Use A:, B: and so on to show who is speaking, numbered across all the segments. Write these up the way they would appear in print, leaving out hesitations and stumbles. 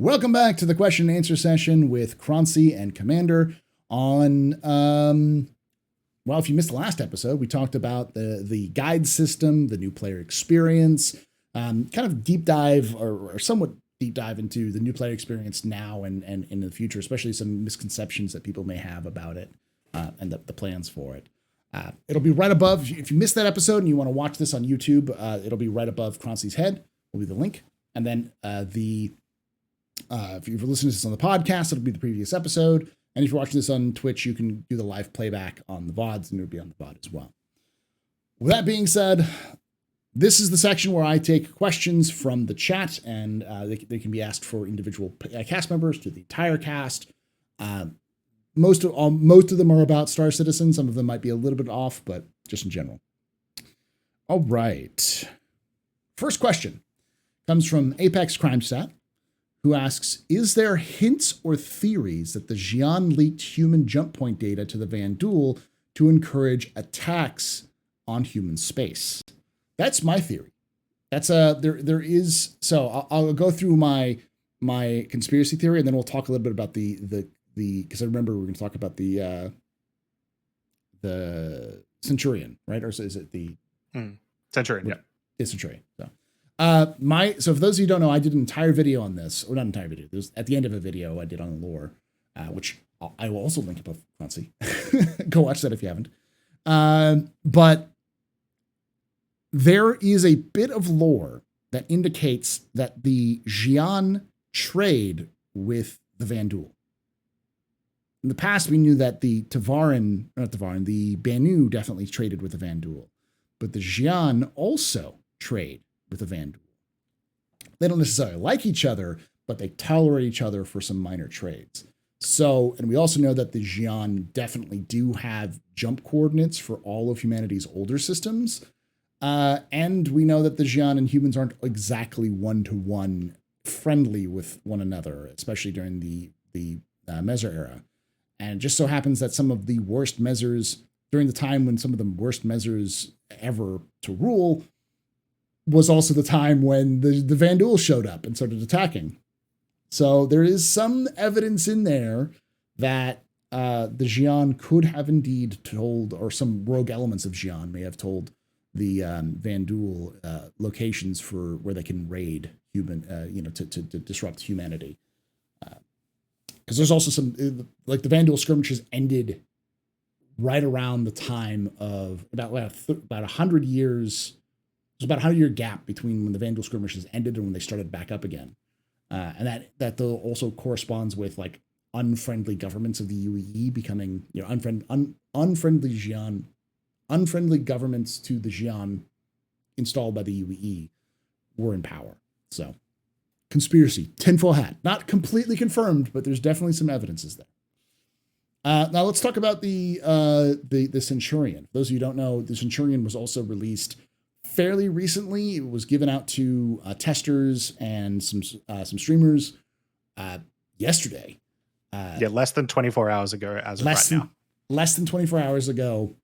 A: Welcome back to the question and answer session with Croncy and Commander on, well, if you missed the last episode, we talked about the guide system, the new player experience, kind of deep dive or somewhat deep dive into the new player experience now and in the future, especially some misconceptions that people may have about it and the plans for it. It'll be right above, if you missed that episode and you want to watch this on YouTube, it'll be right above Croncy's head, will be the link. And then if you're listening to this on the podcast, it'll be the previous episode. And if you're watching this on Twitch, you can do the live playback on the VODs, and it'll be on the VOD as well. With that being said, this is the section where I take questions from the chat, and they can be asked for individual cast members to the entire cast. Most of them are about Star Citizen. Some of them might be a little bit off, but just in general. All right. First question comes from Apex Crimestat, who asks, is there hints or theories that the Xi'an leaked human jump point data to the Vanduul to encourage attacks on human space? That's my theory. That's there is, so I'll go through my conspiracy theory, and then we'll talk a little bit about the because I remember we're going to talk about the Centurion, right? Or is it the
B: Centurion? Yeah,
A: the Centurion. So. So for those of you who don't know, I did an entire video on this, or not an entire video. It was at the end of a video I did on the lore, which I will also link above Croncy. Go watch that if you haven't. But there is a bit of lore that indicates that the Xi'an trade with the Vanduul. In the past, we knew that the the Banu definitely traded with the Vanduul, but the Xi'an also trade with the Vanduul. They don't necessarily like each other, but they tolerate each other for some minor trades. So, and we also know that the Xi'an definitely do have jump coordinates for all of humanity's older systems. And we know that the Xi'an and humans aren't exactly one-to-one friendly with one another, especially during the Mezzer era. And it just so happens that some of the worst Mezzers, during the time when some of the worst Mezzers ever to rule, was also the time when the Vanduul showed up and started attacking. So there is some evidence in there that the Xi'an could have indeed told, or some rogue elements of Xi'an may have told the Vanduul locations for where they can raid human, to disrupt humanity. Because there's also some, like the Vanduul skirmishes ended right around the time of about 100 years. There's about a 100-year gap between when the Vanduul skirmishes ended and when they started back up again. And that though also corresponds with like unfriendly governments of the UEE becoming, unfriendly Xi'an, unfriendly governments to the Xi'an installed by the UEE were in power. So conspiracy, tinfoil hat, not completely confirmed, but there's definitely some evidences there. Now let's talk about the Centurion. For those of you who don't know, the Centurion was also released fairly recently. It was given out to testers and some streamers yesterday.
B: Less than 24 hours ago as of right now.
A: Less than 24 hours ago.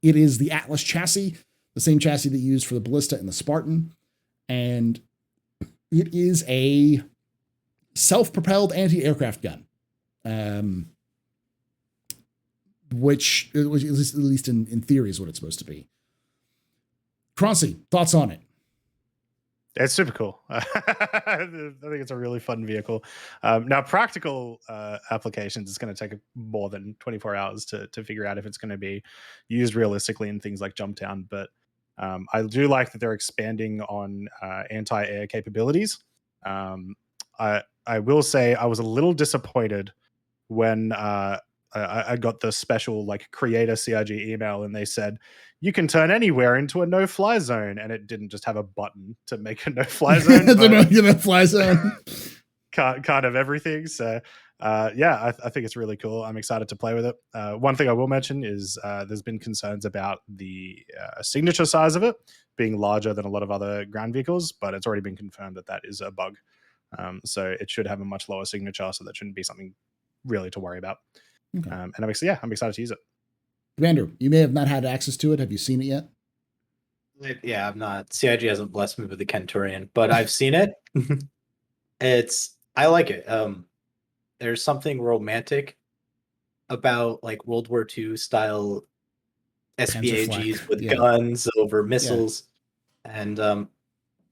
A: It is the Atlas chassis, the same chassis that you used for the Ballista and the Spartan. And it is a self-propelled anti-aircraft gun. Which, at least in theory, is what it's supposed to be. Croncy, thoughts on it?
B: It's super cool. I think it's a really fun vehicle. Now, practical applications, it's going to take more than 24 hours to figure out if it's going to be used realistically in things like Jumptown. But I do like that they're expanding on anti-air capabilities. I will say I was a little disappointed when I got the special like creator CIG email and they said, you can turn anywhere into a no-fly zone. And it didn't just have a button to make a no-fly zone.
A: No-fly zone.
B: kind of everything. So I think it's really cool. I'm excited to play with it. One thing I will mention is there's been concerns about the signature size of it being larger than a lot of other ground vehicles, but it's already been confirmed that is a bug. So it should have a much lower signature, so that shouldn't be something really to worry about. Okay. And I'm excited to use it.
A: Commander, you may have not had access to it. Have you seen it yet?
C: Yeah, I'm not. CIG hasn't blessed me with the Centurion, but I've seen it. It's I like it. There's something romantic about like World War II style
A: Panzerflak.
C: SPAGs with
A: Yeah.
C: guns over
A: Yeah.
C: missiles, and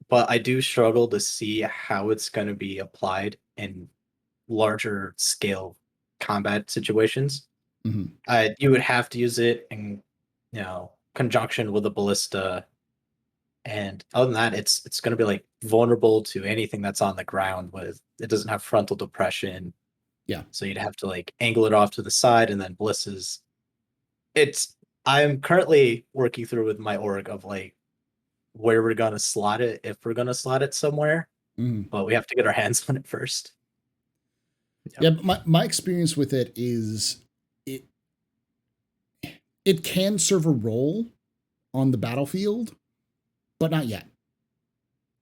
C: but I do struggle to see how it's going to be applied in larger scale combat situations.
A: Hmm.
C: You would have to use it in, conjunction with a ballista, and other than that, it's going to be like vulnerable to anything that's on the ground. With it doesn't have frontal depression,
A: Yeah.
C: so you'd have to like angle it off to the side, and then ballistas. It's I'm currently working through with my org of like where we're gonna slot it, if we're gonna slot it somewhere,
A: Hmm.
C: but we have to get our hands on it first.
A: Yeah. But my experience with it is it it can serve a role on the battlefield, but not yet.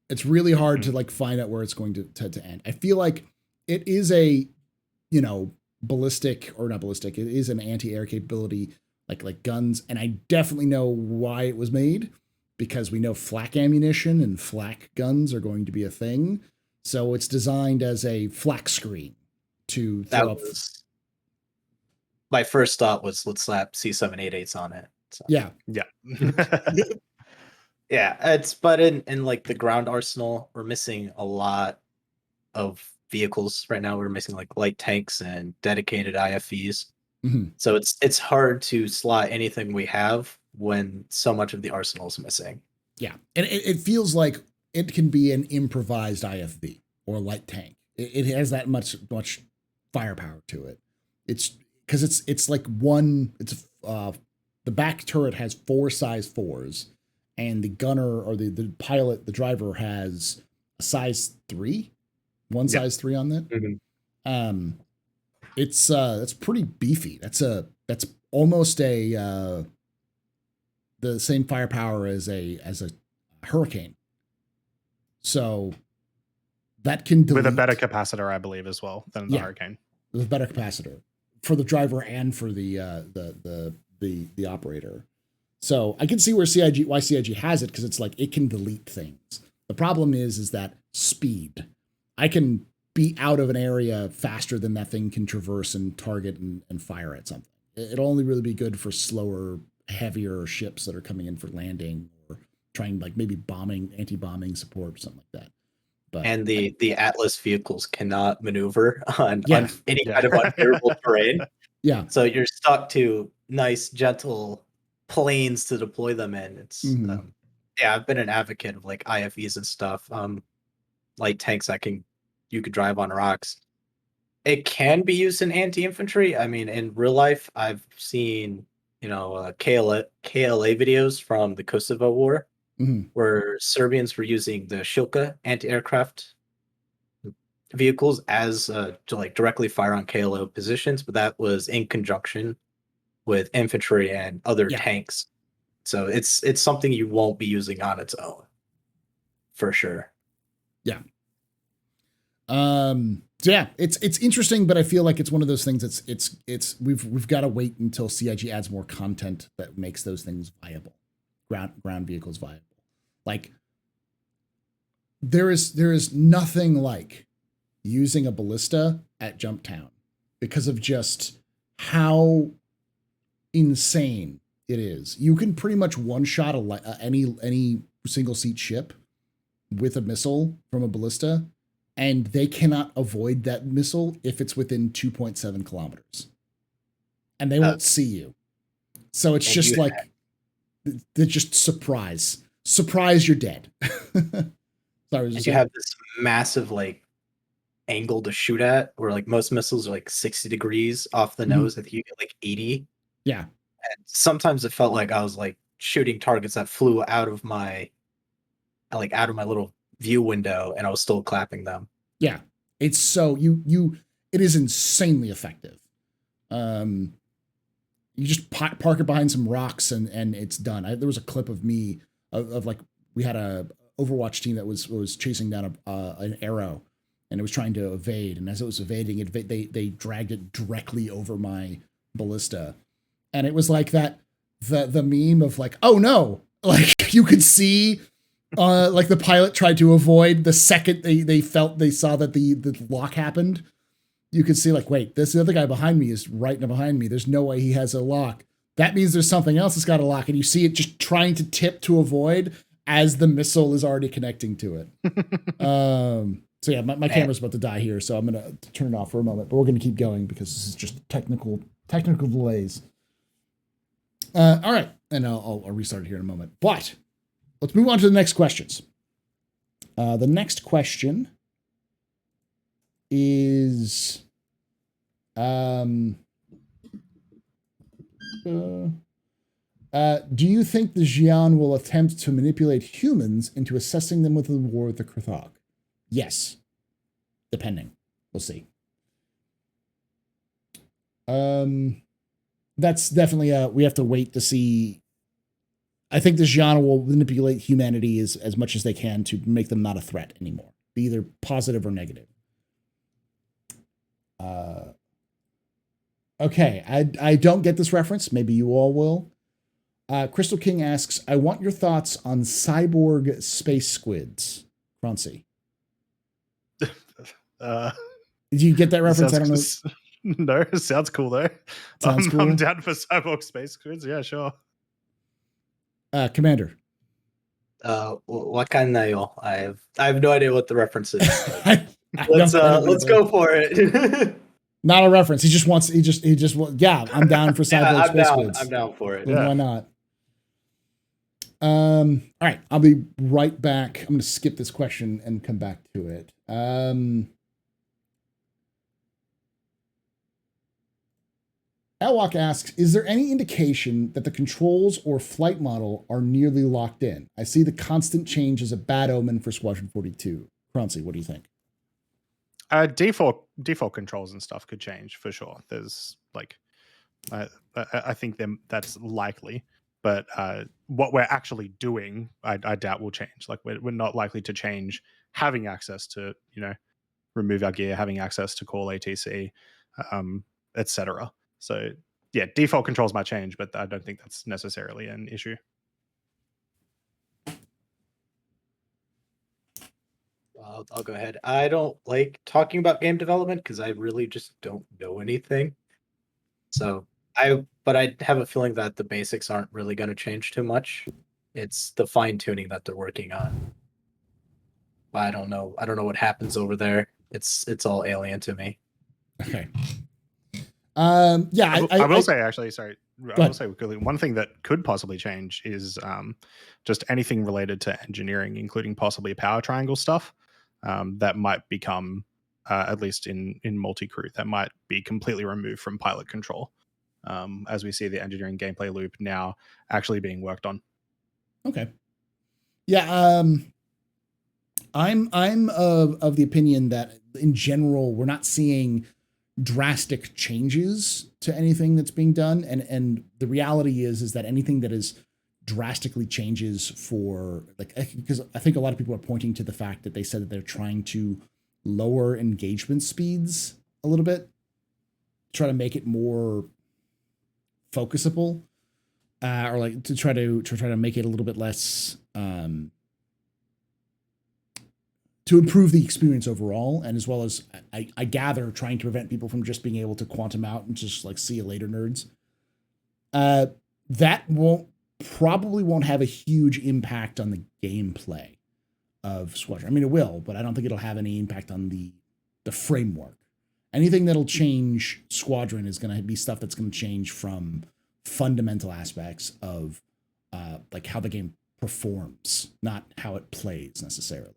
A: It's really hard to like find out where it's going to end. I feel like it is a, ballistic or not ballistic. It is an anti-air capability like guns. And I definitely know why it was made, because we know flak ammunition and flak guns are going to be a thing. So it's designed as a flak screen to
C: That
A: throw up.
C: was my first thought was let's slap C788s on it. So.
A: Yeah.
B: Yeah.
C: Yeah, it's but in like the ground arsenal, we're missing a lot of vehicles right now. We're missing like light tanks and dedicated IFVs.
A: Mhm.
C: So it's hard to slot anything we have when so much of the arsenal is missing.
A: Yeah. And it feels like it can be an improvised IFV or light tank. It has that much firepower to it. It's because it's like one. It's the back turret has 4 size 4s, and the gunner or the pilot, the driver, has a size 3, one
B: Yeah.
A: size 3 on that.
C: Mhm.
A: It's that's pretty beefy. That's almost a the same firepower as a hurricane. So that can delete,
B: with a better capacitor, I believe, as well than the Hurricane.
A: With a better capacitor for the driver and for the operator. So I can see why CIG has it, because it's like it can delete things. The problem is that speed. I can be out of an area faster than that thing can traverse and target and fire at something. It'll only really be good for slower, heavier ships that are coming in for landing or trying like maybe anti-bombing support or something like that. But
C: And the Atlas vehicles cannot maneuver on any
B: Yeah.
C: kind of unfavorable terrain.
A: Yeah.
C: So you're stuck to nice, gentle planes to deploy them in. It's yeah, I've been an advocate of like IFVs and stuff. Light tanks that you could drive on rocks. It can be used in anti-infantry. I mean, in real life, I've seen KLA videos from the Kosovo War, where Serbians were using the Shilka anti-aircraft vehicles as to like directly fire on KLO positions, but that was in conjunction with infantry and other tanks. So it's something you won't be using on its own, for sure.
A: Yeah. So yeah, it's interesting, but I feel like it's one of those things we've got to wait until CIG adds more content that makes those things viable. Ground vehicles viable. Like there is nothing like using a ballista at Jump Town because of just how insane it is. You can pretty much one shot any single seat ship with a missile from a ballista, and they cannot avoid that missile if it's within 2.7 kilometers, and they won't see you. So it's just like they're just surprise, you're dead. Sorry,
C: and you have this massive like angle to shoot at, where like most missiles are like 60 degrees off the nose. I think you get like 80.
A: Yeah.
C: And sometimes it felt like I was like shooting targets that flew out of my little view window, and I was still clapping them.
A: Yeah. It's so it is insanely effective. You just park it behind some rocks and it's done. There was a clip of me of like, we had a Overwatch team that was chasing down an arrow, and it was trying to evade. And as it was evading, they dragged it directly over my ballista. And it was like that, the meme of like, oh no, like you could see Like the pilot tried to avoid the second they saw that the lock happened. You could see like, wait, this other guy behind me is right behind me. There's no way he has a lock. That means there's something else that's got a lock. And you see it just trying to tip to avoid as the missile is already connecting to it. So yeah, my camera's about to die here, so I'm going to turn it off for a moment. But we're going to keep going because this is just technical delays. All right, and I'll restart it here in a moment. But let's move on to the next questions. The next question is, do you think the Xi'an will attempt to manipulate humans into assessing them with the war with the Krthog? Yes. Depending. We'll see. That's definitely we have to wait to see. I think the Xi'an will manipulate humanity as much as they can to make them not a threat anymore. Be either positive or negative. Okay, I don't get this reference. Maybe you all will. Crystal King asks, I want your thoughts on cyborg space squids. Croncy. Did you get that reference? I don't know.
B: No, it sounds cool though.
A: Sounds cool.
B: I'm down for cyborg space squids. Yeah, sure.
A: Commander.
C: What kind of I have no idea what the reference is.
A: Let's
C: go for it.
A: Not a reference. He just yeah, I'm down for cyborg space squids.
C: I'm down for it.
A: Well, why not? All right, I'll be right back. I'm going to skip this question and come back to it. Elwalk asks, is there any indication that the controls or flight model are nearly locked in? I see the constant change as a bad omen for Squadron 42. Croncy, what do you think?
B: Default controls and stuff could change for sure. There's like, I think that's likely, but what we're actually doing, I doubt will change. Like we're not likely to change having access to, remove our gear, having access to call ATC, etc. So yeah, default controls might change, but I don't think that's necessarily an issue.
C: I'll go ahead. I don't like talking about game development because I really just don't know anything. But I have a feeling that the basics aren't really going to change too much. It's the fine tuning that they're working on. But I don't know what happens over there. It's all alien to me.
A: Okay. Yeah,
B: I will say actually, sorry. I will say one thing that could possibly change is just anything related to engineering, including possibly power triangle stuff. That might become, at least in multi-crew, that might be completely removed from pilot control, as we see the engineering gameplay loop now actually being worked on.
A: Okay. Yeah, I'm of the opinion that in general we're not seeing drastic changes to anything that's being done, and the reality is that anything that is drastically changes for because I think a lot of people are pointing to the fact that they said that they're trying to lower engagement speeds a little bit, try to make it more focusable, or like to try to make it a little bit less to improve the experience overall, and as well as I gather trying to prevent people from just being able to quantum out and just like see you later, nerds. That probably won't have a huge impact on the gameplay of Squadron. I mean, it will, but I don't think it'll have any impact on the framework. Anything that'll change Squadron is going to be stuff that's going to change from fundamental aspects of like how the game performs, not how it plays necessarily.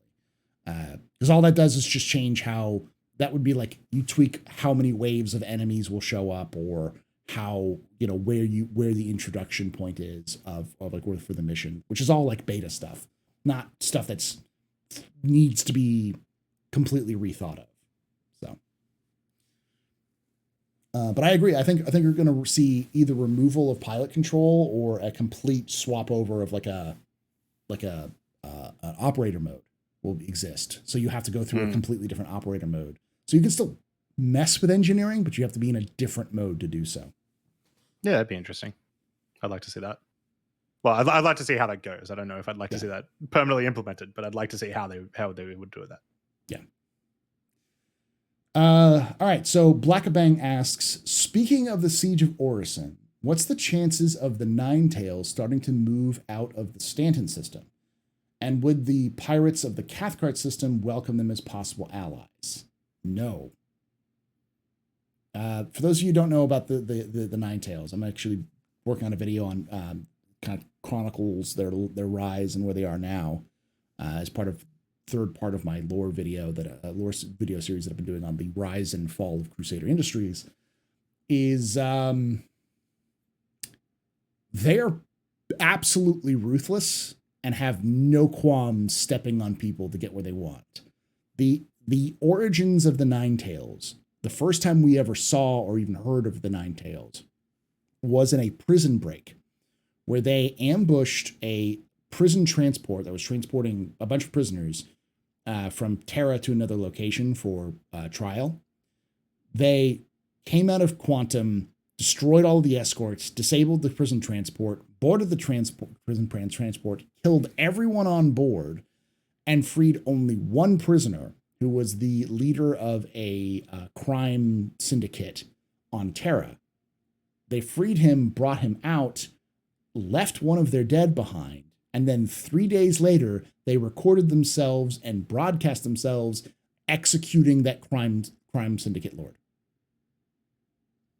A: Because all that does is just change how that would be like you tweak how many waves of enemies will show up, or how where the introduction point is of like for the mission, which is all like beta stuff, not stuff that's needs to be completely rethought of. So, but I agree. I think you're going to see either removal of pilot control or a complete swap over of an operator mode will exist. So you have to go through a completely different operator mode. So you can still mess with engineering, but you have to be in a different mode to do so.
B: Yeah, that'd be interesting. I'd like to see that. Well, I'd like to see how that goes. I don't know if I'd like to see that permanently implemented, but I'd like to see how they would do that.
A: Yeah. All right. So Blackabang asks, speaking of the Siege of Orison, what's the chances of the Ninetales starting to move out of the Stanton system? And would the pirates of the Cathcart system welcome them as possible allies? No. For those of you who don't know about the Ninetales, I'm actually working on a video on kind of chronicles their rise and where they are now, as part of third part of my lore video lore video series that I've been doing on the rise and fall of Crusader Industries. Is they're absolutely ruthless and have no qualms stepping on people to get where they want. The origins of the Ninetales, the first time we ever saw or even heard of the Ninetales, was in a prison break where they ambushed a prison transport that was transporting a bunch of prisoners from Terra to another location for trial. They came out of Quantum, destroyed all of the escorts, disabled the prison transport, boarded the prison transport, killed everyone on board, and freed only one prisoner who was the leader of a crime syndicate on Terra. They freed him, brought him out, left one of their dead behind, and then 3 days later, they recorded themselves and broadcast themselves executing that crime syndicate lord.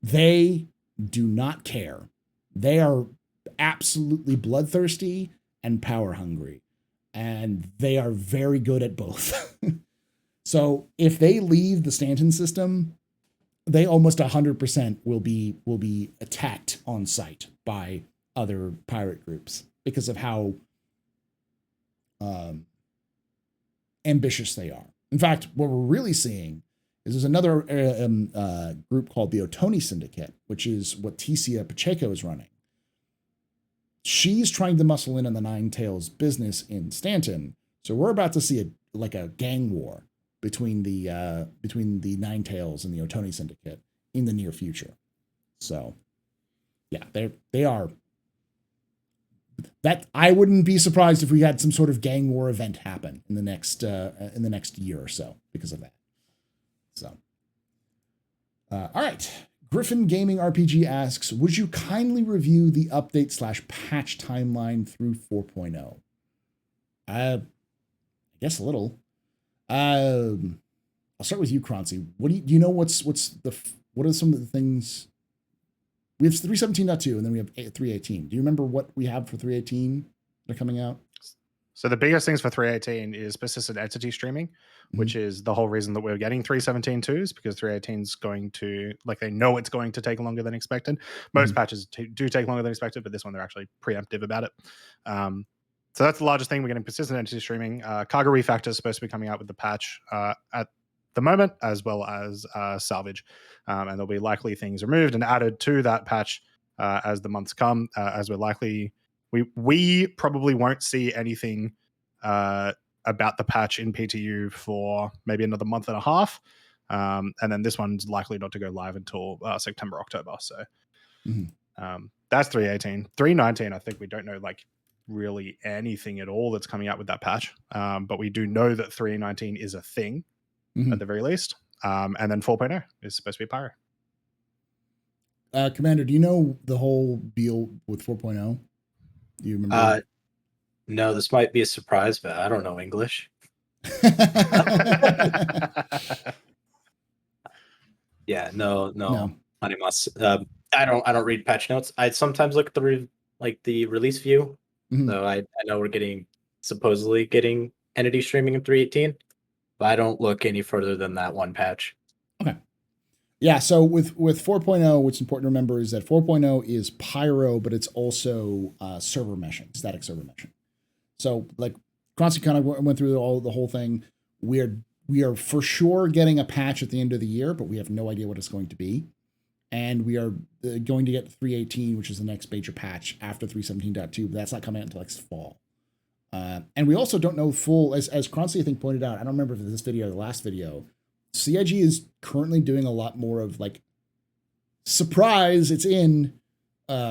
A: They do not care. They are absolutely bloodthirsty and power hungry, and they are very good at both. So if they leave the Stanton system, they almost 100% will be attacked on sight by other pirate groups because of how ambitious they are. In fact, what we're really seeing is there's another group called the Ottoni Syndicate, which is what Ticia Pacheco is running. She's trying to muscle in on the Ninetales business in Stanton, so we're about to see a gang war between the Ninetales and the Ottoni Syndicate in the near future. So, yeah, they are. That I wouldn't be surprised if we had some sort of gang war event happen in the next year or so because of that. So, all right. Griffin Gaming RPG asks, would you kindly review the update/patch timeline through 4.0? I guess a little. I'll start with you, Croncy. Do you know what are some of the things? We have 317.2 and then we have 318. Do you remember what we have for 318 that are coming out?
B: So the biggest things for 318 is persistent entity streaming, which is the whole reason that we're getting 317.2 is because 318 is going to, they know it's going to take longer than expected. Most patches do take longer than expected, but this one they're actually preemptive about it. So that's the largest thing. We're getting persistent entity streaming. Cargo refactor is supposed to be coming out with the patch at the moment, as well as salvage. And there'll be likely things removed and added to that patch as the months come, as we're likely... We probably won't see anything about the patch in PTU for maybe another month and a half. And then this one's likely not to go live until September, October. So that's 318. 319, I think we don't know really anything at all that's coming out with that patch. But we do know that 319 is a thing at the very least. And then 4.0 is supposed to be pyro.
A: Commander, do you know the whole deal with 4.0? Do you remember?
C: No, this might be a surprise, but I don't know English. Yeah, no. Animas. I don't read patch notes. I sometimes look at the release view. So I know we're supposedly getting entity streaming in 318, but I don't look any further than that one patch.
A: Okay. Yeah, so with 4.0, what's important to remember is that 4.0 is pyro, but it's also server meshing, static server meshing. So Croncy kind of went through the whole thing. We are for sure getting a patch at the end of the year, but we have no idea what it's going to be. And we are going to get 318, which is the next major patch after 317.2, but that's not coming out until next fall. And we also don't know as Croncy I think pointed out, I don't remember if it's this video or the last video, CIG is currently doing a lot more of surprise, it's in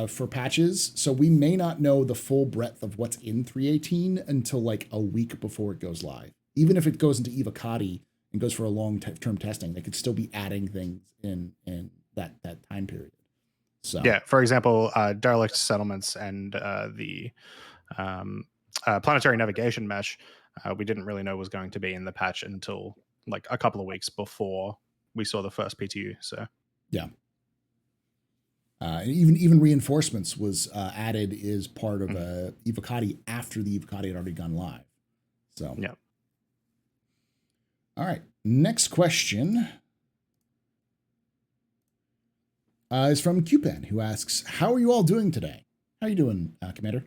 A: for patches, so we may not know the full breadth of what's in 3.18 until like a week before it goes live. Even if it goes into Evocati and goes for a long-term testing, they could still be adding things in that time period. So
B: yeah, for example, derelict settlements and the planetary navigation mesh, we didn't really know was going to be in the patch until like a couple of weeks before we saw the first PTU. So
A: yeah. And even reinforcements was added as part of Evocati after the Evocati had already gone live. So
B: yeah.
A: All right. Next question is from Cupan, who asks, "How are you all doing today? How are you doing, Commander?"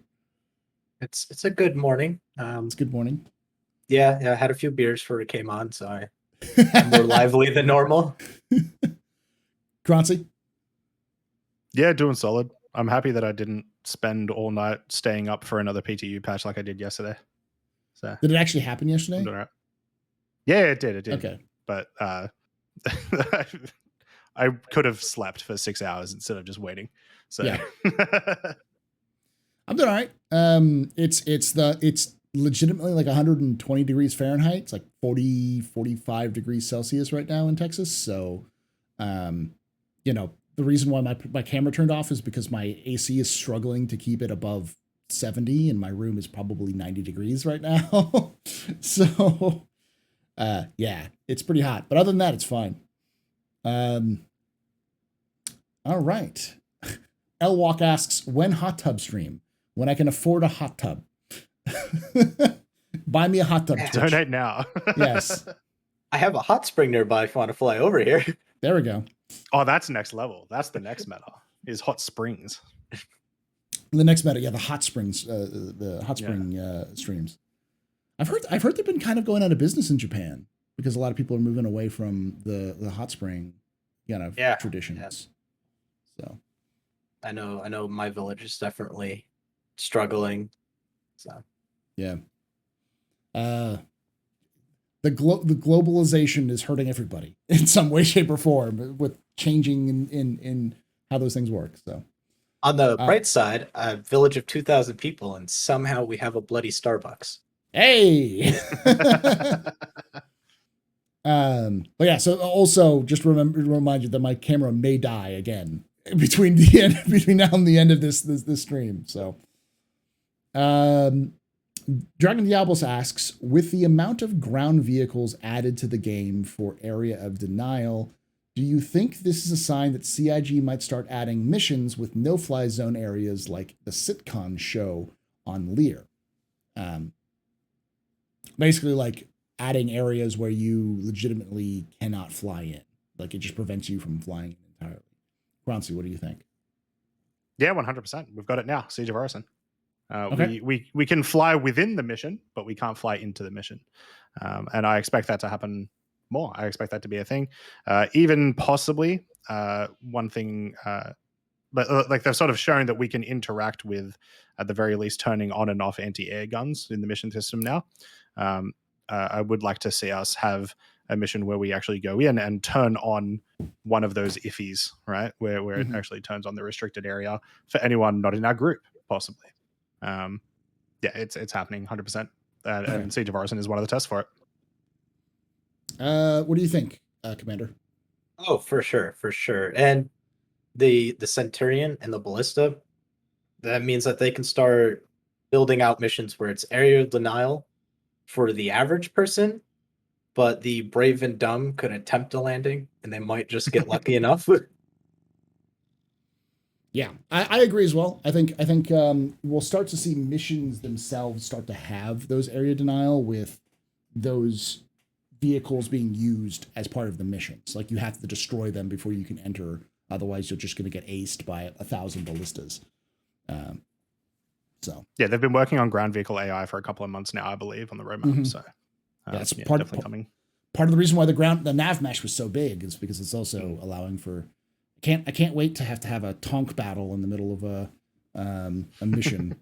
C: It's a good morning.
A: It's a good morning.
C: Yeah, I had a few beers before it came on, so I'm more lively than normal.
A: Croncy?
B: Yeah, doing solid. I'm happy that I didn't spend all night staying up for another PTU patch like I did yesterday. So
A: did it actually happen yesterday?
B: I'm doing all right. Yeah, it did.
A: Okay.
B: But I could have slept for 6 hours instead of just waiting. So
A: yeah. I'm doing all right. It's legitimately like 120 degrees Fahrenheit. It's like 45 degrees Celsius right now in Texas. So, the reason why my camera turned off is because my AC is struggling to keep it above 70, and my room is probably 90 degrees right now. So, yeah, it's pretty hot. But other than that, it's fine. All right. L Walk asks, when hot tub stream? When I can afford a hot tub. Buy me a hot tub.
B: Donate now.
A: Yes.
C: I have a hot spring nearby if you want to fly over here.
A: There we go.
B: Oh, that's next level. That's the next meta, is hot springs.
A: The next meta, yeah, the hot springs, the hot spring streams. I've heard they've been kind of going out of business in Japan because a lot of people are moving away from the hot spring kind of traditions. Yeah. So
C: I know my village is definitely struggling. So
A: yeah. The globalization is hurting everybody in some way, shape, or form with changing in how those things work. So
C: on the bright side, a village of 2,000 people, and somehow we have a bloody Starbucks.
A: Hey. But yeah, so also just remind you that my camera may die again between now and the end of this stream. So Dragon Diablos asks, with the amount of ground vehicles added to the game for Area of Denial, do you think this is a sign that CIG might start adding missions with no-fly zone areas like the Sitcon show on Lear? Basically like adding areas where you legitimately cannot fly in. Like it just prevents you from flying in entirely. Croncy, what do you think?
B: Yeah, 100%. We've got it now. Siege of Arson.
A: Okay.
B: We can fly within the mission, but we can't fly into the mission. And I expect that to happen more. I expect that to be a thing. Even possibly one thing, but like they've sort of shown that we can interact with, at the very least, turning on and off anti-air guns in the mission system now. I would like to see us have a mission where we actually go in and turn on one of those IFIs, right? Where it actually turns on the restricted area for anyone not in our group, possibly. Yeah, it's happening 100%. And Siege of Arson is one of the tests for it.
A: What do you think, Commander?
C: Oh, for sure. And the Centurion and the Ballista, that means that they can start building out missions where it's area of denial for the average person, but the brave and dumb could attempt a landing and they might just get lucky enough.
A: Yeah, I agree as well. I think we'll start to see missions themselves start to have those area denial with those vehicles being used as part of the missions. Like you have to destroy them before you can enter. Otherwise, you're just going to get aced by 1,000 ballistas. So
B: yeah, they've been working on ground vehicle AI for a couple of months now, I believe, on the roadmap. So
A: that's
B: definitely coming.
A: Part of the reason why the nav mesh was so big is because it's also allowing for. I can't wait to have a tonk battle in the middle of a mission.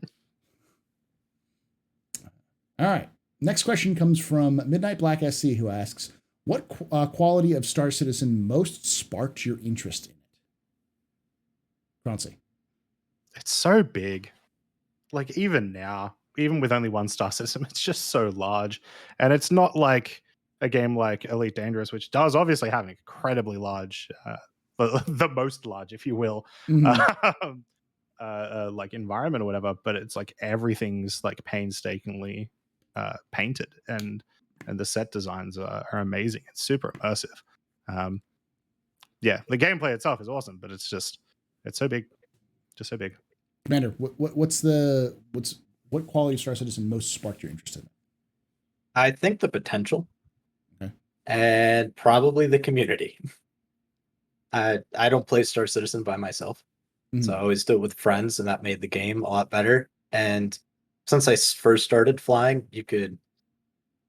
A: All right. Next question comes from Midnight Black SC, who asks, what quality of Star Citizen most sparked your interest in it? Croncy.
B: it's so big. Like even now, even with only one star system, it's just so large. And it's not like a game like Elite Dangerous, which does obviously have an incredibly large, the most large, if you will,
A: Mhm.
B: like environment or whatever. But it's like everything's like painstakingly painted, and the set designs are amazing. It's super immersive. Yeah, the gameplay itself is awesome, but it's so big, just so big.
A: Commander, what quality Star Citizen most sparked your interest in?
C: I think the potential,
A: Okay.
C: and probably the community. I don't play Star Citizen by myself, so I always do it with friends, and that made the game a lot better. And since I first started flying, you could,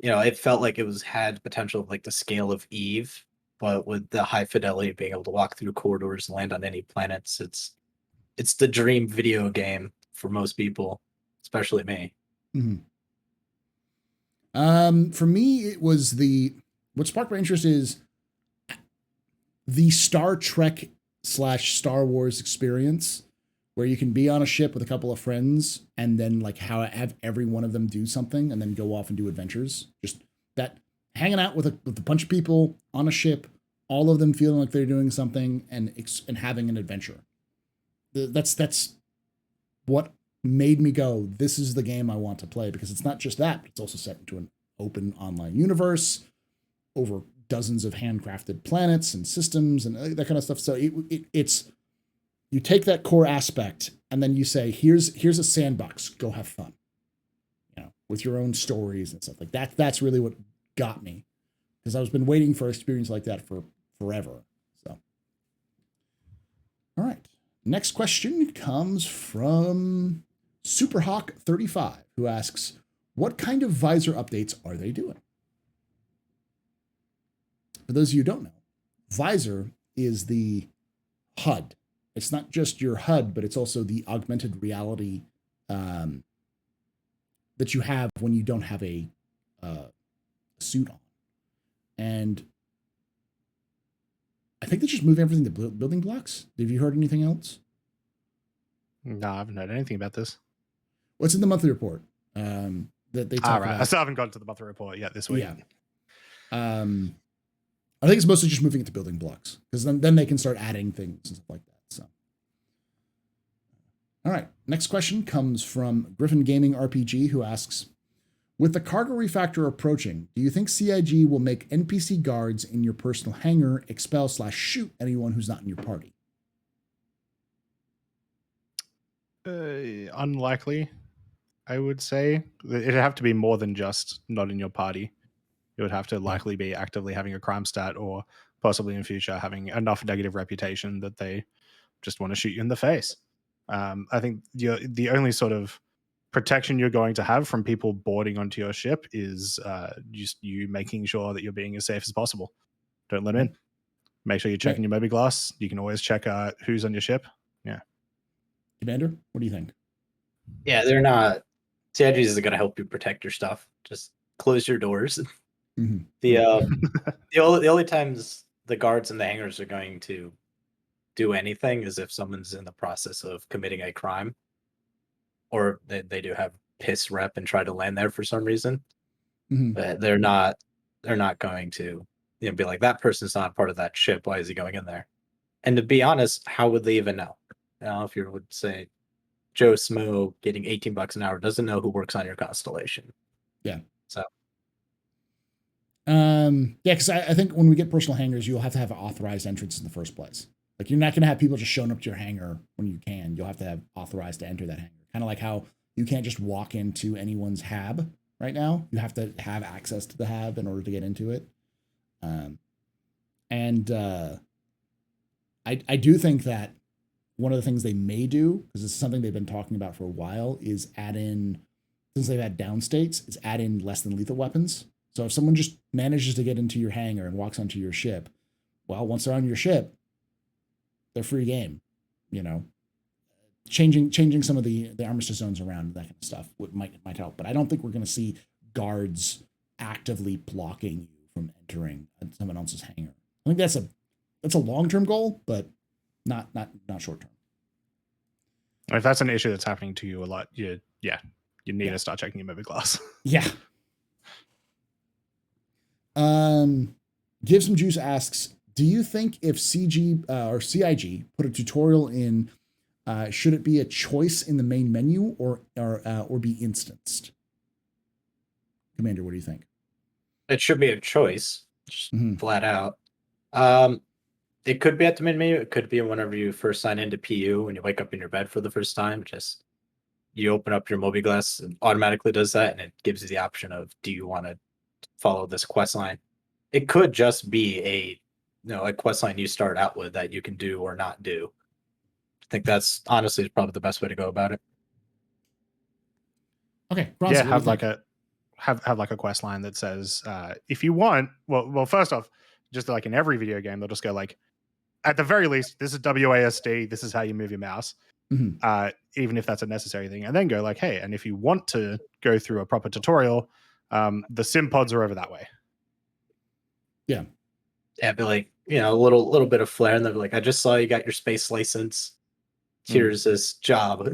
C: it felt like it had potential of like the scale of Eve, but with the high fidelity, being able to walk through corridors, land on any planets. It's the dream video game for most people, especially me.
A: For me, it was what sparked my interest is the Star Trek / Star Wars experience, where you can be on a ship with a couple of friends and then like have every one of them do something and then go off and do adventures. Just that hanging out with a bunch of people on a ship, all of them feeling like they're doing something and having an adventure. That's what made me go, this is the game I want to play, because it's not just that, but it's also set into an open online universe over dozens of handcrafted planets and systems and that kind of stuff. So it's you take that core aspect and then you say, here's a sandbox, go have fun, with your own stories and stuff like that. That's really what got me, because I've been waiting for an experience like that for forever. So, all right. Next question comes from Superhawk35, who asks, what kind of visor updates are they doing? For those of you who don't know, visor is the HUD. It's not just your HUD, but it's also the augmented reality that you have when you don't have a suit on. And I think they just move everything to building blocks. Have you heard anything else?
B: No, I haven't heard anything about this.
A: What's in the monthly report that they talk about?
B: I still haven't gone to the monthly report yet this week.
A: Yeah. I think it's mostly just moving it to building blocks, because then they can start adding things and stuff like that. So, all right. Next question comes from Griffin Gaming RPG, who asks, with the cargo refactor approaching, do you think CIG will make NPC guards in your personal hangar expel / shoot anyone who's not in your party?
B: Unlikely, I would say. It'd have to be more than just not in your party. It would have to likely be actively having a crime stat, or possibly in future having enough negative reputation that they just want to shoot you in the face. I think the only sort of protection you're going to have from people boarding onto your ship is just you making sure that you're being as safe as possible. Don't let them in. Make sure you're checking your Moby glass. You can always check who's on your ship. Yeah.
A: Commander, what do you think?
C: Yeah, they're not. CIG isn't going to help you protect your stuff. Just close your doors.
A: Mm-hmm.
C: The only times the guards in the hangars are going to do anything is if someone's in the process of committing a crime, or they do have piss rep and try to land there for some reason.
A: Mm-hmm.
C: But they're not going to be like, that person's not part of that ship. Why is he going in there? And to be honest, how would they even know? If you would say Joe Smo getting $18 an hour doesn't know who works on your constellation.
A: Yeah.
C: So.
A: Because I think when we get personal hangars, you'll have to have an authorized entrance in the first place. Like, you're not going to have people just showing up to your hangar when you can. You'll have to have authorized to enter that hangar. Kind of like how you can't just walk into anyone's hab right now. You have to have access to the hab in order to get into it. I do think that one of the things they may do, because it's something they've been talking about for a while, is add in, since they've had downstates, is add in less than lethal weapons. So if someone just manages to get into your hangar and walks onto your ship, well, once they're on your ship, they're free game. Changing some of the armistice zones around, that kind of stuff might help. But I don't think we're going to see guards actively blocking you from entering someone else's hangar. I think that's a long-term goal, but not short-term.
B: If that's an issue that's happening to you a lot, you need to start checking your movie glass.
A: Yeah. Give Some Juice asks, do you think if CG or CIG put a tutorial in, should it be a choice in the main menu or be instanced? Commander, what do you think?
C: It should be a choice, just flat out. It could be at the main menu. It could be whenever you first sign into PU when you wake up in your bed for the first time. Just you open up your MobiGlass, and automatically does that, and it gives you the option of, do you want to follow this quest line? It could just be a quest line you start out with that you can do or not do. I think that's honestly probably the best way to go about it.
A: Okay, Croncy,
B: have like a quest line that says, if you want, well, first off, just like in every video game, they'll just go like, at the very least, this is WASD, this is how you move your mouse, even if that's a necessary thing, and then go like, hey, and if you want to go through a proper tutorial, the sim pods are over that way.
A: Yeah,
C: but like, a little bit of flair, and they're like, I just saw you got your space license. Here's this job.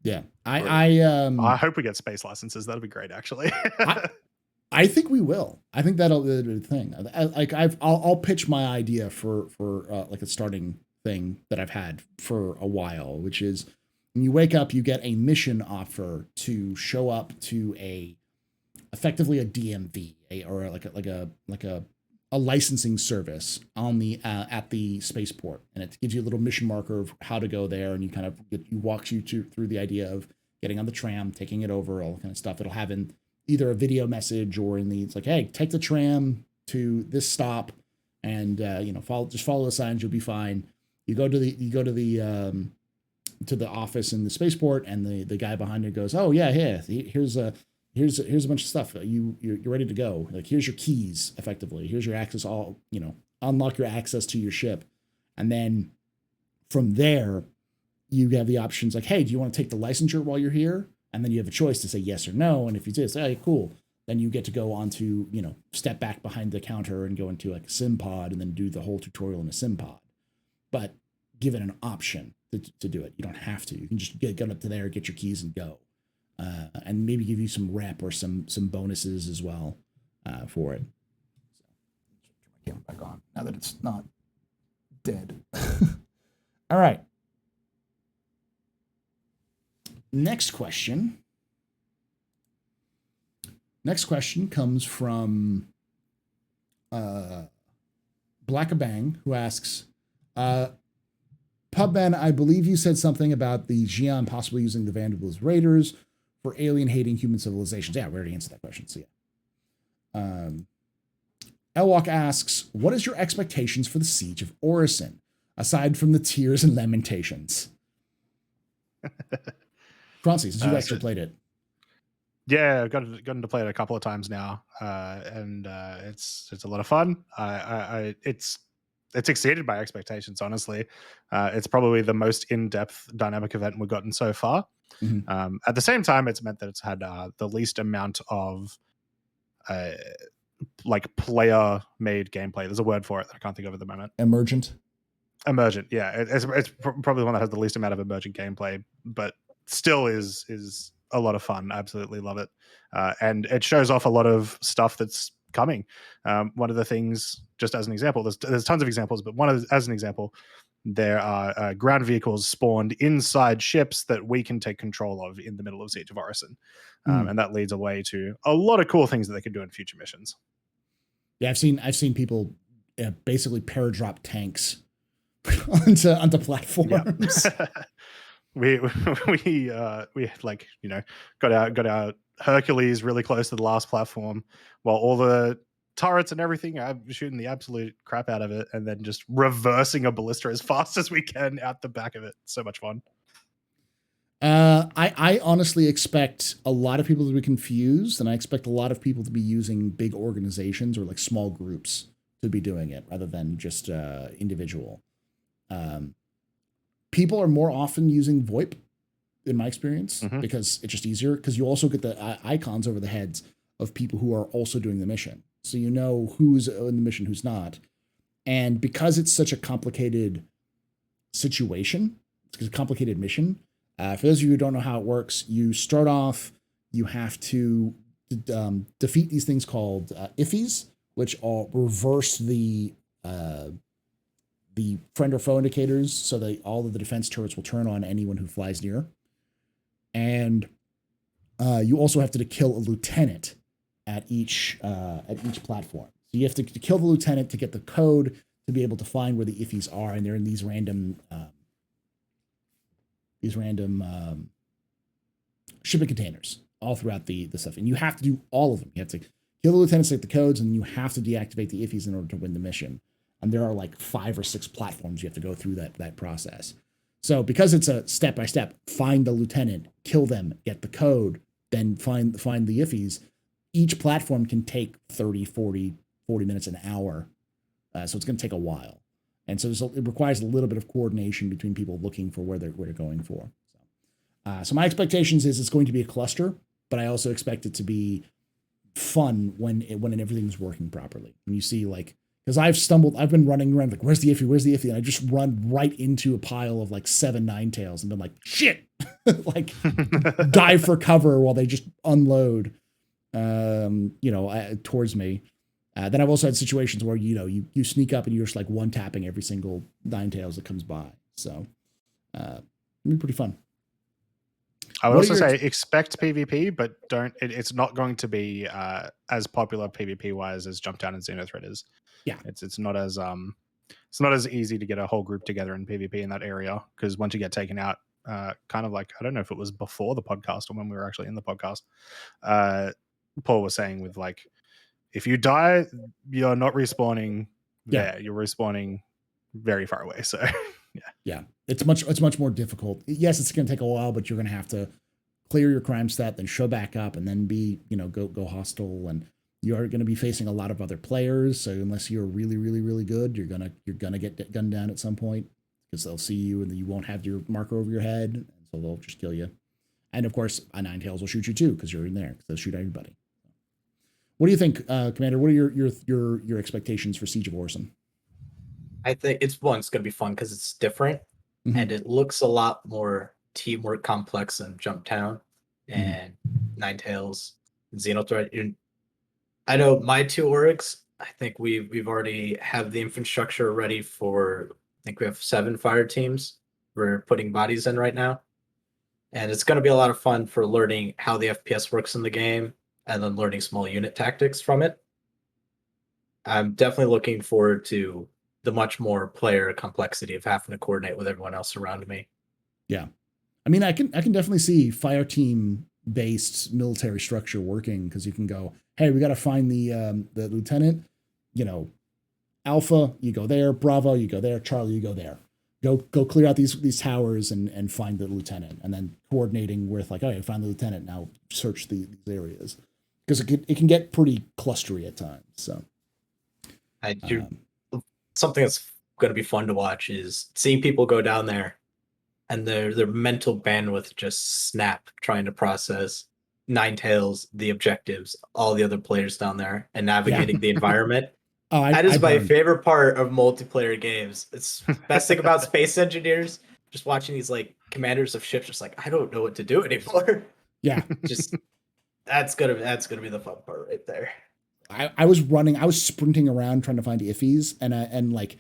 A: Yeah, I
B: hope we get space licenses. That'll be great, actually.
A: I think we will. I think that'll be the thing. I'll pitch my idea for like a starting thing that I've had for a while, which is when you wake up, you get a mission offer to show up to effectively a DMV or like a licensing service on the at the spaceport, and it gives you a little mission marker of how to go there, and you kind of walks you through the idea of getting on the tram, taking it over, all kind of stuff. It'll have in either a video message or it's like, hey, take the tram to this stop, and follow the signs, you'll be fine. You go to the office in the spaceport, and the guy behind you goes, oh yeah, here's a bunch of stuff. You're ready to go. Like, here's your keys, effectively. Here's your access, unlock your access to your ship. And then from there, you have the options like, hey, do you want to take the licensure while you're here? And then you have a choice to say yes or no. And if you say, hey, cool, then you get to go on to, step back behind the counter and go into like a sim pod and then do the whole tutorial in a sim pod. But given an option to do it, you don't have to. You can just get up to there, get your keys and go. And maybe give you some rep or some bonuses as well for it. So, turn my camera back on now that it's not dead. All right. Next question. Next question comes from Blackabang, who asks, Pubman, I believe you said something about the Xi'an possibly using the Vanderbilt as raiders for alien-hating human civilizations. Yeah, we already answered that question, so yeah. Elwalk asks, what is your expectations for the Siege of Orison, aside from the tears and lamentations? Croncy, since you actually played it.
B: Yeah, I've gotten to play it a couple of times now, and it's a lot of fun. It's exceeded my expectations, honestly. It's probably the most in-depth dynamic event we've gotten so far. Mm-hmm. At the same time, it's meant that it's had the least amount of like player-made gameplay. There's a word for it that I can't think of at the moment.
A: Emergent,
B: yeah. It's probably the one that has the least amount of emergent gameplay, but still is a lot of fun. Absolutely love it. And it shows off a lot of stuff that's coming. One of the things, just as an example, there's tons of examples, but as an example, there are ground vehicles spawned inside ships that we can take control of in the middle of Siege of Orison. And that leads away to a lot of cool things that they can do in future missions.
A: Yeah, I've seen people basically paradrop tanks onto platforms.
B: Yeah. we like, got our Hercules really close to the last platform while all the turrets and everything are shooting the absolute crap out of it, and then just reversing a ballista as fast as we can out the back of it. So much fun.
A: I honestly expect a lot of people to be confused, and I expect a lot of people to be using big organizations or like small groups to be doing it rather than just individual. People are more often using VoIP, in my experience, because it's just easier, because you also get the icons over the heads of people who are also doing the mission. So you know who's in the mission, who's not. And because it's such a complicated situation, it's a complicated mission, For those of you who don't know how it works, you start off, you have to defeat these things called IFIs, which all reverse the friend or foe indicators so that all of the defense turrets will turn on anyone who flies near. And you also have to kill a lieutenant at each platform. So you have to kill the lieutenant to get the code to be able to find where the IFIs are, and they're in these random shipping containers all throughout the stuff. And you have to do all of them. You have to kill the lieutenants, get the codes, and you have to deactivate the IFIs in order to win the mission. And there are like 5 or 6 platforms you have to go through that process. So because it's a step-by-step, find the lieutenant, kill them, get the code, then find the IFIs, each platform can take 30, 40 minutes, an hour. So it's going to take a while. And so it requires a little bit of coordination between people looking for where they're going for. So my expectations is it's going to be a cluster, but I also expect it to be fun when everything's working properly. When you see like, because I've been running around like, where's the IFI? And I just run right into a pile of like 7 Ninetales and been like, shit, like dive for cover while they just unload, towards me. Then I've also had situations where, you sneak up and you're just like one tapping every single Ninetales that comes by. So it'll be pretty fun.
B: I would also say expect PvP, but it's not going to be as popular PvP wise as Jumpdown and Xenothreat is.
A: Yeah.
B: It's not as easy to get a whole group together in PvP in that area, because once you get taken out, kind of like, I don't know if it was before the podcast or when we were actually in the podcast, Paul was saying with like, if you die, you're not respawning there. You're respawning very far away. So
A: yeah, it's much more difficult. Yes, it's going to take a while, but you're going to have to clear your crime stat, then show back up, and then be, go hostile. And you're going to be facing a lot of other players. So unless you're really, really, really good, you're gonna get gunned down at some point, because they'll see you and then you won't have your marker over your head, and so they'll just kill you. And of course, a Ninetales will shoot you too, because you're in there. They'll shoot everybody. What do you think, Commander? What are your expectations for Siege of Orson?
C: I think it's going to be fun because it's different, and it looks a lot more teamwork complex than Jumptown and Ninetales, Xenothreat. I know my 2 orgs, I think we've already have the infrastructure ready for, I think we have 7 fire teams we're putting bodies in right now. And it's going to be a lot of fun for learning how the FPS works in the game, and then learning small unit tactics from it. I'm definitely looking forward to the much more player complexity of having to coordinate with everyone else around me.
A: Yeah. I mean, I can definitely see fire team based military structure working, because you can go, hey, we got to find the lieutenant, Alpha, you go there, Bravo, you go there, Charlie, you go there. Go clear out these towers and find the lieutenant, and then coordinating with like, okay, find the lieutenant, now search these areas, because it can get pretty clustery at times. So
C: something that's going to be fun to watch is seeing people go down there and their mental bandwidth just snap trying to process Ninetales, the objectives, all the other players down there, and navigating the environment. That is my favorite part of multiplayer games. It's the best thing about Space Engineers, just watching these like commanders of ships just like, I don't know what to do anymore.
A: Yeah.
C: Just that's gonna be the fun part right there.
A: I was sprinting around trying to find IFIs, and like,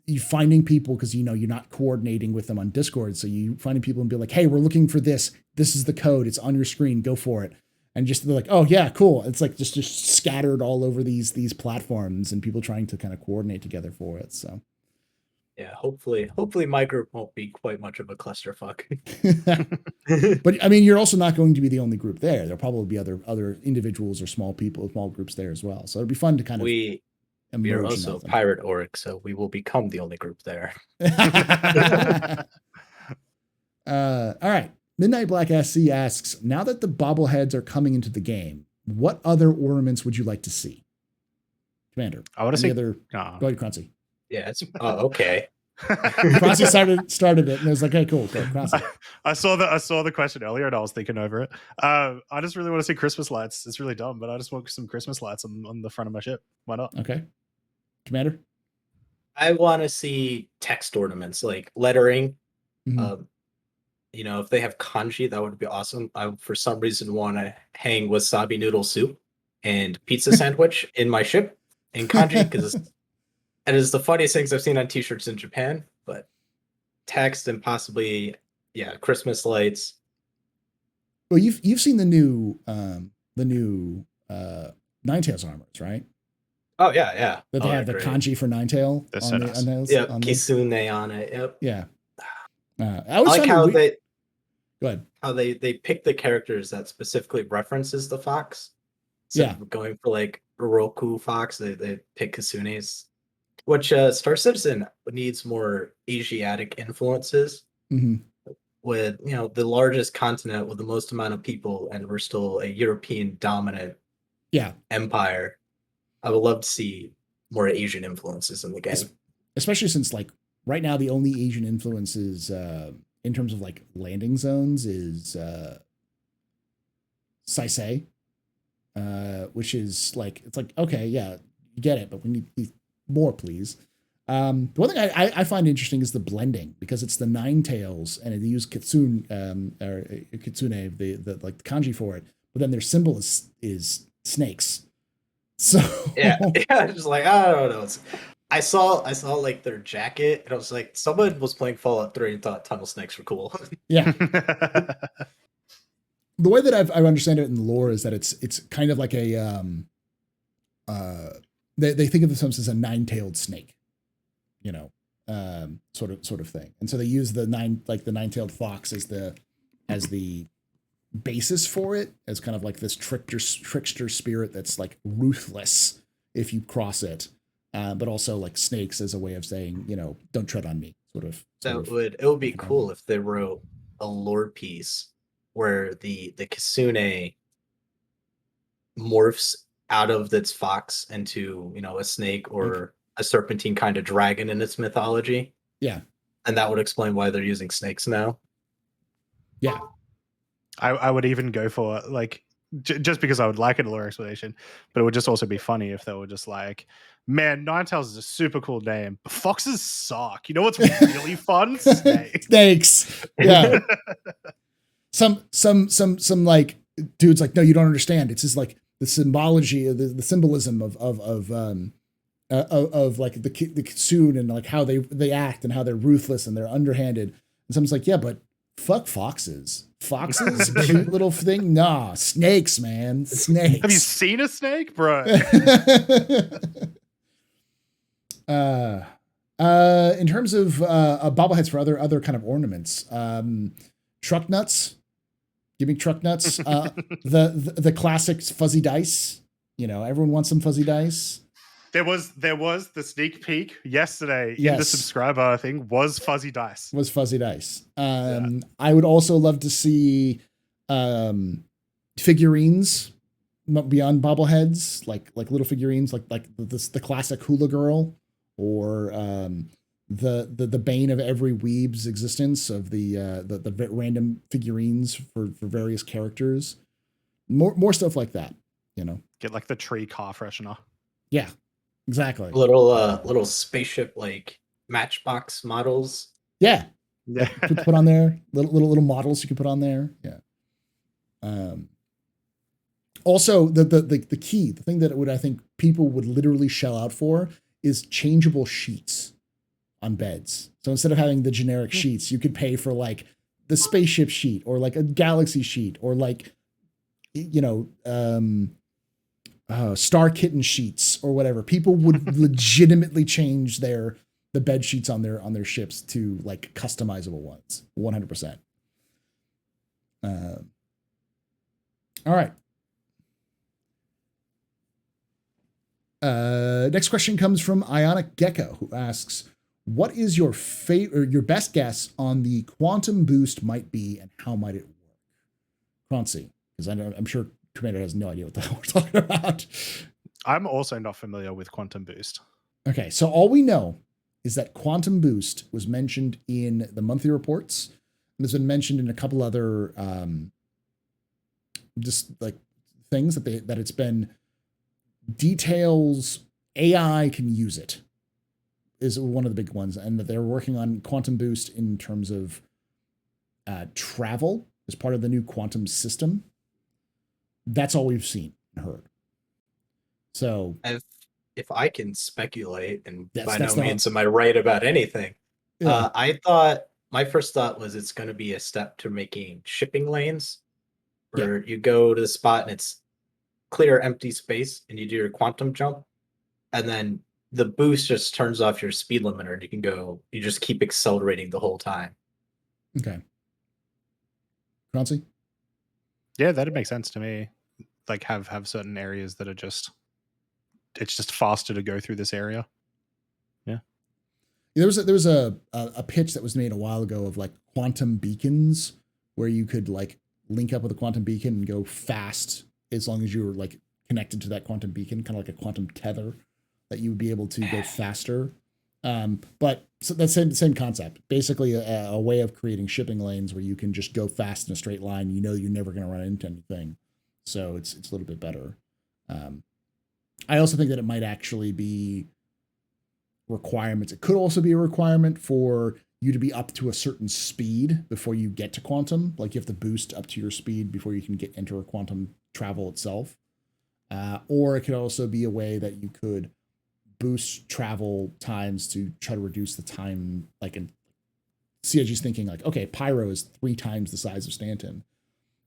A: you finding people, because you're not coordinating with them on Discord, so you finding people and be like, hey, we're looking for this is the code, it's on your screen, go for it. And just they're like, oh yeah, cool. It's like just scattered all over these platforms, and people trying to kind of coordinate together for it. So
C: yeah, hopefully my group won't be quite much of a clusterfuck.
A: But I mean, you're also not going to be the only group there. There'll probably be other individuals or small groups there as well. So it'll be fun to kind of.
C: We are also a pirate org, so we will become the only group there.
A: All right. Midnight Black SC asks, now that the bobbleheads are coming into the game, what other ornaments would you like to see? Commander.
B: I want to see.
A: Go ahead, Croncy.
C: Yeah. Okay.
A: Croncy started it, and it was like, hey, cool. Croncy.
B: I saw the question earlier, and I was thinking over it. I just really want to see Christmas lights. It's really dumb, but I just want some Christmas lights on the front of my ship. Why not?
A: Okay. Commander.
C: I want to see text ornaments, like lettering. you know, if they have kanji, that would be awesome. I, for some reason, want to hang wasabi noodle soup and pizza sandwich in my ship in kanji because it is the funniest things I've seen on T-shirts in Japan. But text and possibly, yeah, Christmas lights.
A: Well, you've seen the new Ninetales armors, right?
C: Oh yeah, yeah.
A: That they have the
C: great.
A: kanji for Ninetale
B: That's
A: on
B: so
A: the
B: nice.
A: Ninetales.
C: Yeah,
A: on
C: Kisune on it. Yep.
A: Yeah. I
C: I
A: always
C: like
A: found
C: how
A: it
C: they
A: Go ahead.
C: how they pick the characters that specifically references the fox. So
A: Yeah.
C: going for like Roku Fox, they pick Kasune's, which Star Citizen needs more Asiatic influences.
A: Mm-hmm.
C: With, you know, the largest continent with the most amount of people, and we're still a European dominant empire. I would love to see more Asian influences in the game,
A: especially since like right now the only Asian influences in terms of like landing zones is Saisei, which is like, it's like, okay, yeah, you get it, but we need more, please. The one thing I find interesting is the blending, because it's the Ninetales and they use Kitsune or Kitsune, the like the kanji for it, but then their symbol is snakes. So
C: yeah, just like, I don't know. I saw like their jacket, and I was like, someone was playing Fallout 3 and thought tunnel snakes were cool.
A: Yeah. The way that I understand it in the lore is that it's kind of like a they think of themselves as a nine-tailed snake, you know, sort of thing, and so they use the nine-tailed fox as the basis for it, as kind of like this trickster spirit that's like ruthless if you cross it, but also like snakes as a way of saying, you know, don't tread on me, sort of.
C: It would be cool if they wrote a lore piece where the Kisune morphs out of its fox into, you know, a snake or a serpentine kind of dragon in its mythology.
A: Yeah.
C: And that would explain why they're using snakes now.
A: Yeah.
B: I would even go for like just because I would like a lore explanation, but it would just also be funny if they were just like, man, Ninetales is a super cool name, but foxes suck. You know what's really fun? Snakes.
A: Snakes. Yeah. some like dudes like, no, you don't understand. It's just like the symbology, the symbolism of like the kitsune and like how they act and how they're ruthless and they're underhanded. And someone's like, yeah, but fuck foxes. Foxes, cute little thing. Nah, snakes, man. Snakes.
B: Have you seen a snake, bro?
A: In terms of bobbleheads for other kind of ornaments, truck nuts. Give me truck nuts. The classic fuzzy dice. You know, everyone wants some fuzzy dice.
B: There was the sneak peek yesterday in the subscriber thing was fuzzy dice. I would also love to see figurines beyond bobbleheads, like little figurines, like the classic hula girl, or the bane of every weeb's existence of the random figurines for various characters. More stuff like that, you know. Get like the tree car freshener.
A: Yeah. Exactly.
C: Little spaceship like Matchbox models.
A: Yeah. Put on there. Little models you can put on there. Yeah. Also, the key, the thing that I think people would literally shell out for is changeable sheets on beds. So instead of having the generic sheets, you could pay for like the spaceship sheet or like a galaxy sheet or like, you know, Star Kitten sheets or whatever. People would legitimately change the bed sheets on their ships to like customizable ones. 100%. All right. Next question comes from Ionic Gecko, who asks, what is your your best guess on the quantum boost might be and how might it work? Croncy, because I'm sure Commander has no idea what the hell we're talking about.
B: I'm also not familiar with quantum boost.
A: Okay, so all we know is that quantum boost was mentioned in the monthly reports, and it's been mentioned in a couple other just like things that it's been details. AI can use it is one of the big ones, and that they're working on quantum boost in terms of travel as part of the new quantum system. That's all we've seen and heard. So
C: if I can speculate, and by
A: that's
C: no means am I right about anything,
A: yeah.
C: my first thought was it's going to be a step to making shipping lanes where
A: Yeah.
C: you go to the spot and it's clear empty space and you do your quantum jump, and then the boost just turns off your speed limiter and you just keep accelerating the whole time.
A: Okay. Croncy?
B: Yeah, that'd make sense to me. Like have certain areas that are just, it's just faster to go through this area. Yeah.
A: There was a pitch that was made a while ago of like quantum beacons where you could like link up with a quantum beacon and go fast as long as you were like connected to that quantum beacon, kind of like a quantum tether that you would be able to go faster. But so that's the same concept, basically a way of creating shipping lanes where you can just go fast in a straight line. You know, you're never going to run into anything. So it's a little bit better. I also think that it might actually be requirements. It could also be a requirement for you to be up to a certain speed before you get to quantum. Like you have to boost up to your speed before you can enter a quantum travel itself. Or it could also be a way that you could boost travel times to try to reduce the time. Like in CIG's thinking like, okay, Pyro is 3 times the size of Stanton.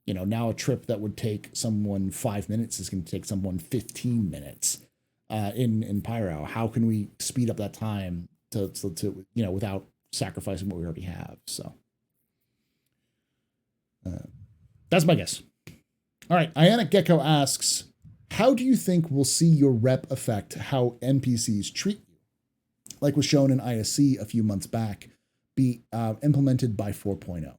A: You know, now a trip that would take someone 5 minutes is going to take someone 15 minutes in Pyro. How can we speed up that time to you know, without sacrificing what we already have? So that's my guess. All right, Ionic Gecko asks, how do you think we'll see your rep affect how NPCs treat you? Like was shown in ISC a few months back, be implemented by 4.0.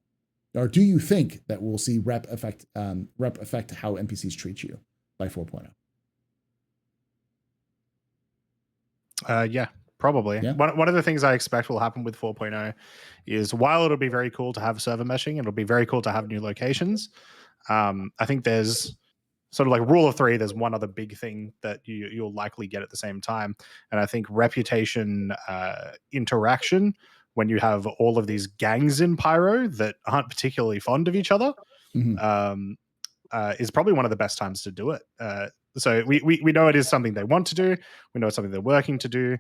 A: Or do you think that we'll see rep affect how NPCs treat you by 4.0?
B: Yeah, probably.
A: Yeah.
B: One of the things I expect will happen with 4.0 is while it'll be very cool to have server meshing, it'll be very cool to have new locations. I think there's sort of like rule of 3. There's one other big thing that you'll likely get at the same time. And I think reputation interaction, when you have all of these gangs in Pyro that aren't particularly fond of each other, is probably one of the best times to do it. So we know it is something they want to do. We know it's something they're working to do.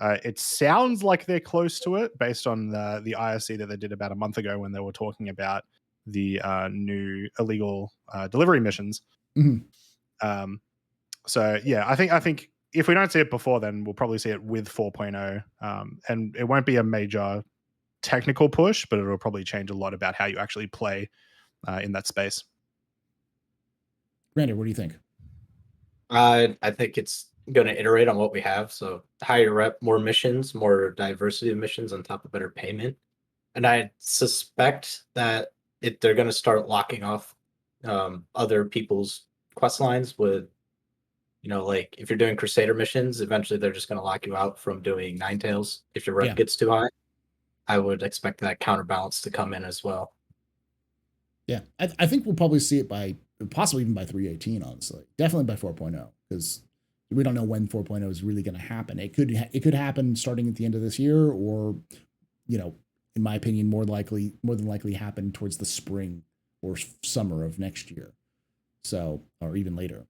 B: It sounds like they're close to it based on the ISC that they did about a month ago when they were talking about the new illegal delivery missions. So yeah, I think if we don't see it before, then we'll probably see it with 4.0, and it won't be a major technical push, but it'll probably change a lot about how you actually play in that space.
A: Randy, what do you think?
C: I think it's going to iterate on what we have. So higher rep, more missions, more diversity of missions on top of better payment. And I suspect that they're going to start locking off other people's quest lines with, you know, like if you're doing Crusader missions, eventually they're just going to lock you out from doing Ninetales if your rep gets too high. I would expect that counterbalance to come in as well. Yeah,
A: I think we'll probably see it by possibly even by 3.18, honestly. Definitely by 4.0, because we don't know when 4.0 is really going to happen. It could happen starting at the end of this year, or, you know, in my opinion, more than likely happen towards the spring or summer of next year. So, or even later.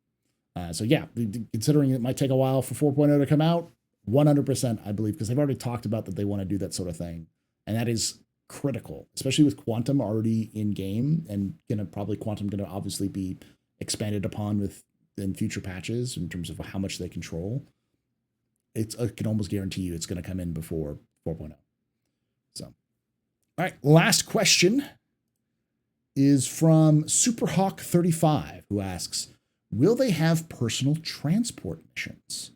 A: So yeah, considering it might take a while for 4.0 to come out, 100% I believe, because they've already talked about that they want to do that sort of thing. And that is critical, especially with Quantum already in game, and Quantum gonna obviously be expanded upon in future patches in terms of how much they control. I can almost guarantee you it's going to come in before 4.0. So, all right, last question is from Superhawk35, who asks, will they have personal transport missions?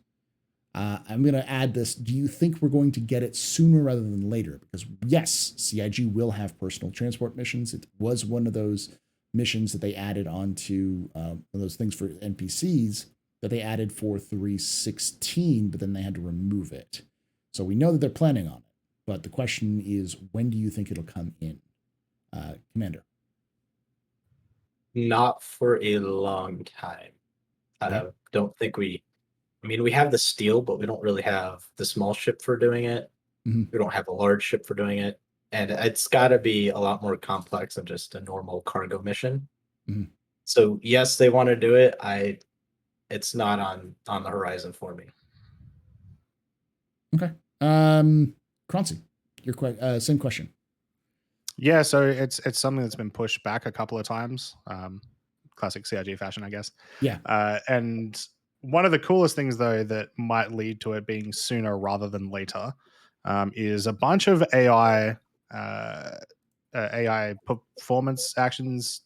A: I'm going to add this. Do you think we're going to get it sooner rather than later? Because yes, CIG will have personal transport missions. It was one of those missions that they added onto one of those things for NPCs that they added for 3.16, but then they had to remove it. So we know that they're planning on it. But the question is, when do you think it'll come in? Commander?
C: Not for a long time. I don't think we have the steel, but we don't really have the small ship for doing it. We don't have a large ship for doing it. and it's got to be a lot more complex than just a normal cargo mission.
A: Mhm.
C: So yes, they want to do it. It's not on the horizon for me.
A: Okay. Croncy, your same question.
B: Yeah, so it's something that's been pushed back a couple of times. Classic CRG fashion, I guess.
A: Yeah.
B: And one of the coolest things, though, that might lead to it being sooner rather than later, is a bunch of AI performance actions,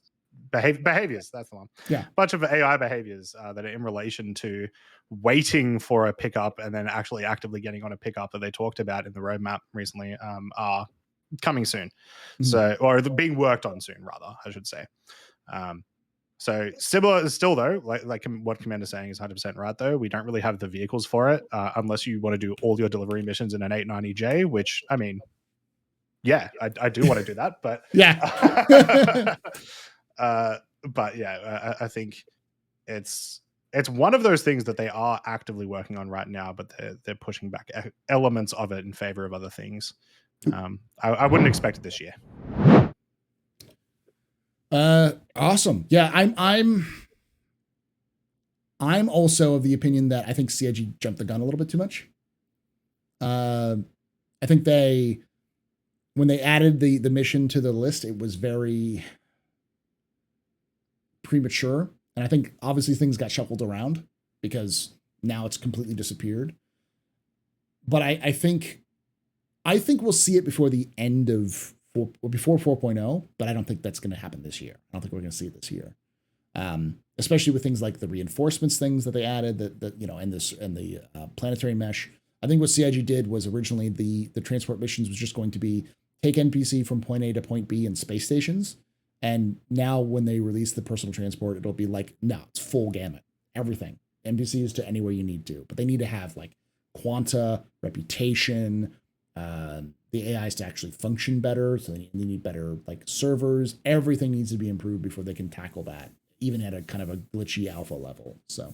B: behaviors. That's the one.
A: Yeah.
B: A bunch of AI behaviors that are in relation to waiting for a pickup and then actually actively getting on a pickup that they talked about in the roadmap recently are coming soon. So, or being worked on soon, rather, I should say. So similar still though, like what Commander's saying is 100% right though. We don't really have the vehicles for it unless you want to do all your delivery missions in an 890J, which I mean, yeah, I do want to do that, but
A: yeah.
B: but yeah, I think it's one of those things that they are actively working on right now, but they're pushing back elements of it in favor of other things. I wouldn't expect it this year.
A: Awesome. Yeah, I'm also of the opinion that I think CIG jumped the gun a little bit too much. I think when they added the mission to the list, it was very premature. And I think obviously things got shuffled around because now it's completely disappeared. But I think we'll see it before the end of before 4.0, but I don't think that's going to happen this year. I don't think we're going to see it this year. Especially with things like the reinforcements things that they added, that and the planetary mesh. I think what CIG did was originally the transport missions was just going to be take NPC from point A to point B in space stations. And now when they release the personal transport, it'll be like, no, it's full gamut, everything. NPCs to anywhere you need to. But they need to have like quanta, reputation, the AIs to actually function better. So they need better like servers. Everything needs to be improved before they can tackle that, even at a kind of a glitchy alpha level. So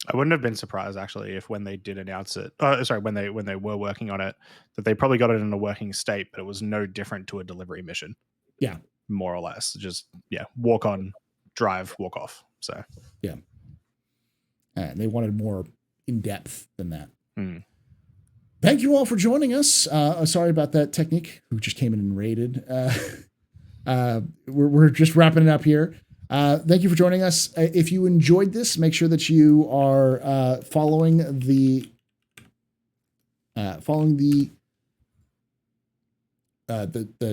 B: I wouldn't have been surprised actually if when they did announce it, when they were working on it, that they probably got it in a working state, but it was no different to a delivery mission.
A: Yeah.
B: More or less. Just walk on, drive, walk off. So
A: yeah. And they wanted more in depth than that. Thank you all for joining us. Sorry about that technique who just came in and raided. We're just wrapping it up here. Thank you for joining us. If you enjoyed this, make sure that you are following the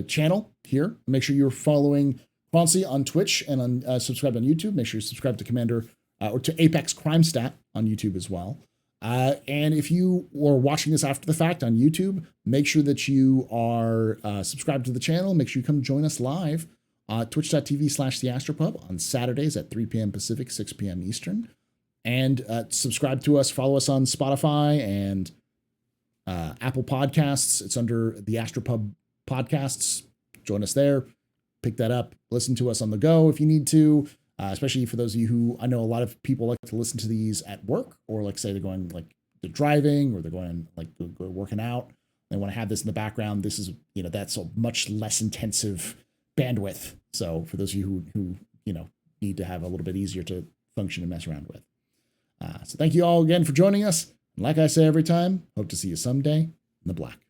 A: channel here. Make sure you're following Croncy on Twitch and on subscribe on YouTube. Make sure you subscribe to Commander or to Apex Crimestat on YouTube as well. And if you are watching this after the fact on YouTube, make sure that you are subscribed to the channel. Make sure you come join us live twitch.tv/TheAstroPub on Saturdays at 3 p.m. Pacific, 6 p.m. Eastern. And subscribe to us, follow us on Spotify and Apple Podcasts. It's under the AstroPub Podcasts. Join us there. Pick that up. Listen to us on the go if you need to, especially for those of you who, I know a lot of people like to listen to these at work, or like say they're going like they're driving or they're going like working out. They want to have this in the background. This is, that's a much less intensive bandwidth. So for those of you who need to have a little bit easier to function and mess around with. So thank you all again for joining us. And like I say every time, hope to see you someday in the black.